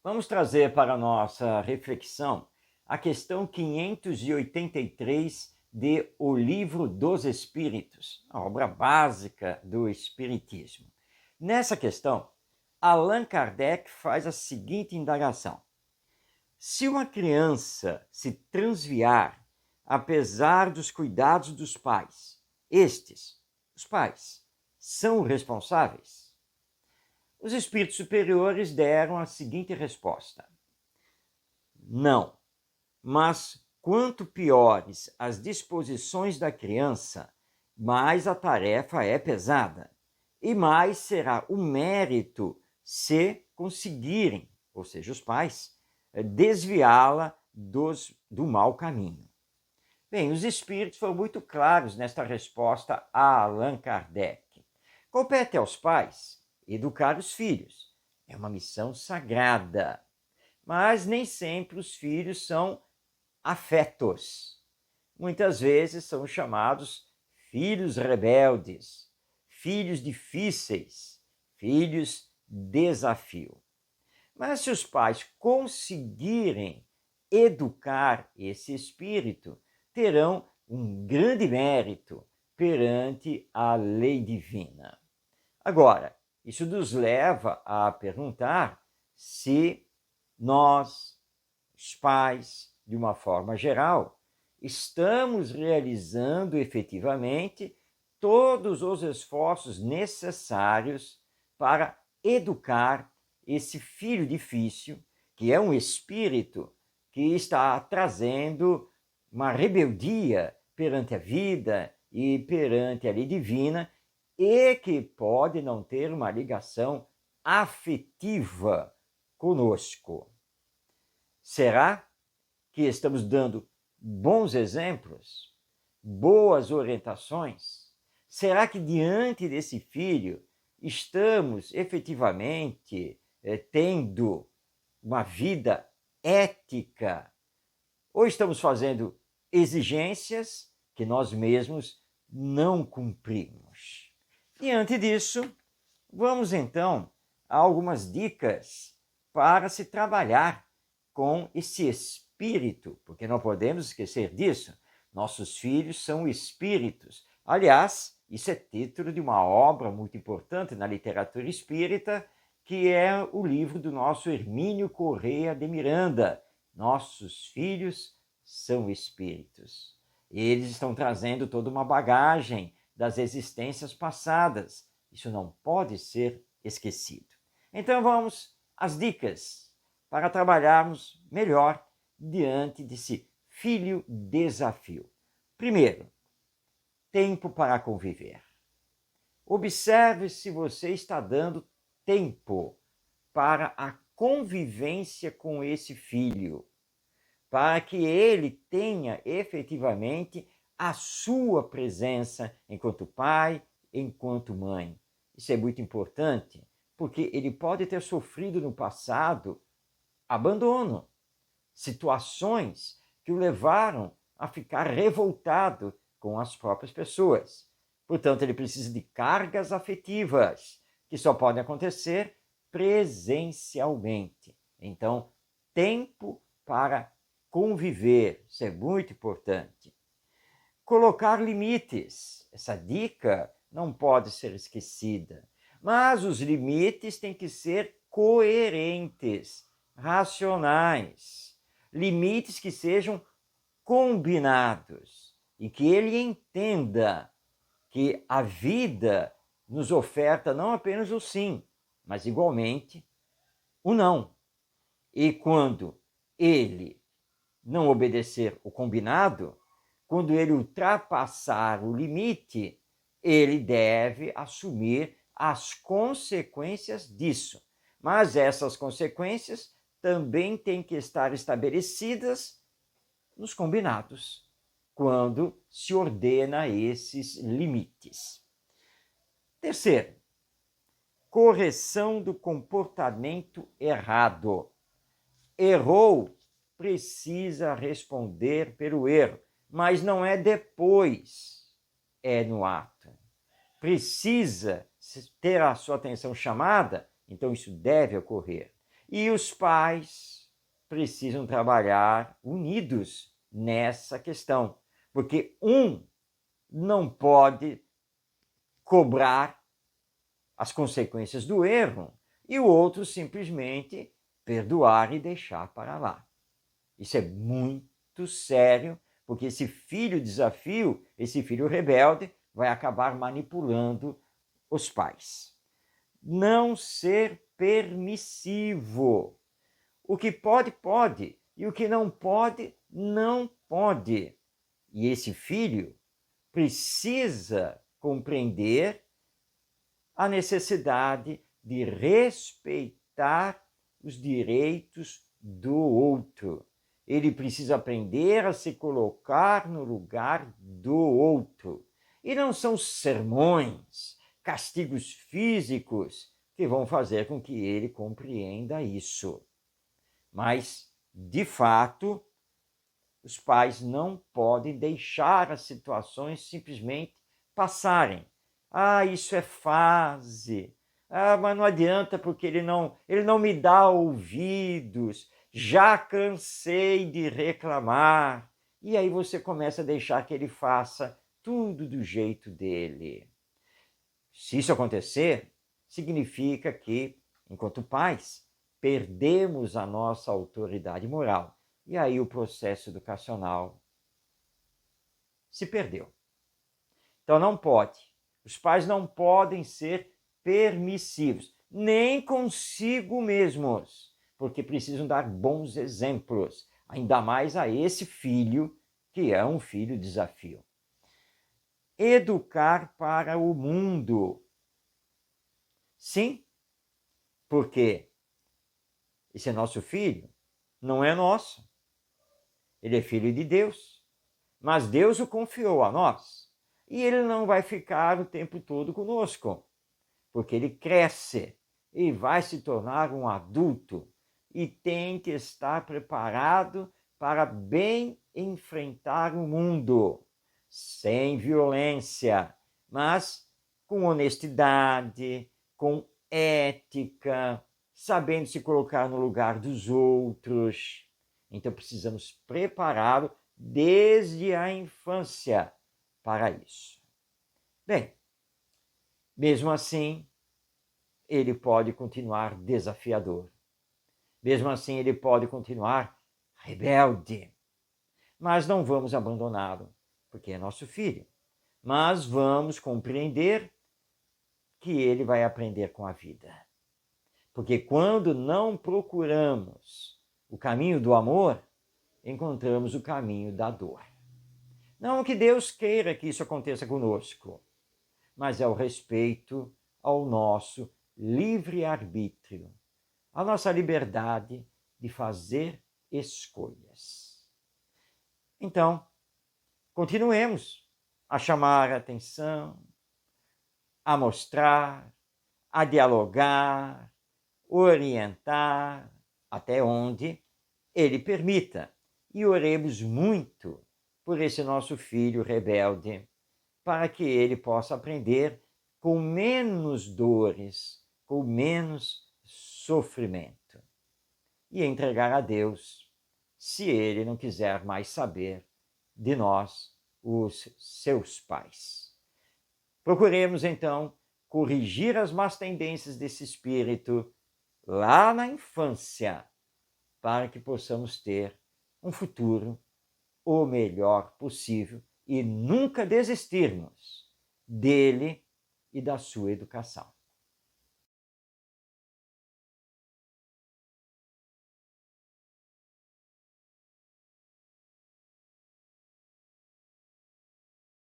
Vamos trazer para a nossa reflexão a questão 583 de O Livro dos Espíritos, a obra básica do Espiritismo. Nessa questão, Allan Kardec faz a seguinte indagação: se uma criança se transviar, apesar dos cuidados dos pais, os pais, são responsáveis? Os espíritos superiores deram a seguinte resposta: não, mas quanto piores as disposições da criança, mais a tarefa é pesada, e mais será o mérito se conseguirem, ou seja, os pais, desviá-la do mau caminho. Bem, os espíritos foram muito claros nesta resposta a Allan Kardec. Compete aos pais educar os filhos. É uma missão sagrada. Mas nem sempre os filhos são afetos. Muitas vezes são chamados filhos rebeldes, filhos difíceis, filhos desafio. Mas se os pais conseguirem educar esse espírito, terão um grande mérito perante a lei divina. Agora, isso nos leva a perguntar se nós, os pais, de uma forma geral, estamos realizando efetivamente todos os esforços necessários para educar esse filho difícil, que é um espírito que está trazendo uma rebeldia perante a vida e perante a lei divina, e que pode não ter uma ligação afetiva conosco. Será que estamos dando bons exemplos, boas orientações? Será que diante desse filho estamos efetivamente tendo uma vida ética? Ou estamos fazendo exigências que nós mesmos não cumprimos? Diante disso, vamos então a algumas dicas para se trabalhar com esse espírito, porque não podemos esquecer disso. Nossos filhos são espíritos. Aliás, isso é título de uma obra muito importante na literatura espírita, que é o livro do nosso Hermínio Corrêa de Miranda, Nossos Filhos são Espíritos. Eles estão trazendo toda uma bagagem das existências passadas. Isso não pode ser esquecido. Então vamos às dicas para trabalharmos melhor diante desse filho desafio. Primeiro, tempo para conviver. Observe se você está dando tempo para a convivência com esse filho, para que ele tenha efetivamente a sua presença enquanto pai, enquanto mãe. Isso é muito importante, porque ele pode ter sofrido no passado abandono, situações que o levaram a ficar revoltado com as próprias pessoas. Portanto, ele precisa de cargas afetivas, que só podem acontecer presencialmente. Então, tempo para conviver, isso é muito importante. Colocar limites, essa dica não pode ser esquecida, mas os limites têm que ser coerentes, racionais, limites que sejam combinados e que ele entenda que a vida nos oferta não apenas o sim, mas igualmente o não. E quando ele não obedecer o combinado, quando ele ultrapassar o limite, ele deve assumir as consequências disso. Mas essas consequências também têm que estar estabelecidas nos combinados, quando se ordena esses limites. Terceiro, correção do comportamento errado. Errou, precisa responder pelo erro, mas não é depois, é no ato. Precisa ter a sua atenção chamada, então isso deve ocorrer. E os pais precisam trabalhar unidos nessa questão, porque um não pode cobrar as consequências do erro e o outro simplesmente perdoar e deixar para lá. Isso é muito sério, porque esse filho desafio, esse filho rebelde, vai acabar manipulando os pais. Não ser permissivo. O que pode, pode, e o que não pode, não pode. E esse filho precisa compreender a necessidade de respeitar os direitos do outro. Ele precisa aprender a se colocar no lugar do outro. E não são sermões, castigos físicos que vão fazer com que ele compreenda isso. Mas, de fato, os pais não podem deixar as situações simplesmente passarem. Ah, isso é fase. Ah, mas não adianta porque ele não me dá ouvidos. Já cansei de reclamar. E aí você começa a deixar que ele faça tudo do jeito dele. Se isso acontecer, significa que, enquanto pais, perdemos a nossa autoridade moral. E aí o processo educacional se perdeu. Então não pode. Os pais não podem ser permissivos, nem consigo mesmos, porque precisam dar bons exemplos, ainda mais a esse filho, que é um filho desafio. Educar para o mundo. Sim, porque esse nosso filho não é nosso. Ele é filho de Deus, mas Deus o confiou a nós. E ele não vai ficar o tempo todo conosco, porque ele cresce e vai se tornar um adulto e tem que estar preparado para bem enfrentar o mundo, sem violência, mas com honestidade, com ética, sabendo se colocar no lugar dos outros. Então precisamos prepará-lo desde a infância para isso. Bem, mesmo assim, ele pode continuar desafiador. Mesmo assim, ele pode continuar rebelde. Mas não vamos abandoná-lo, porque é nosso filho. Mas vamos compreender que ele vai aprender com a vida. Porque quando não procuramos o caminho do amor, encontramos o caminho da dor. Não que Deus queira que isso aconteça conosco, mas é o respeito ao nosso livre-arbítrio, a nossa liberdade de fazer escolhas. Então, continuemos a chamar a atenção, a mostrar, a dialogar, orientar, até onde ele permita. E oremos muito por esse nosso filho rebelde, para que ele possa aprender com menos dores, com menos sofrimento. E entregar a Deus, se ele não quiser mais saber de nós, os seus pais. Procuremos, então, corrigir as más tendências desse espírito lá na infância, para que possamos ter um futuro o melhor possível e nunca desistirmos dele e da sua educação.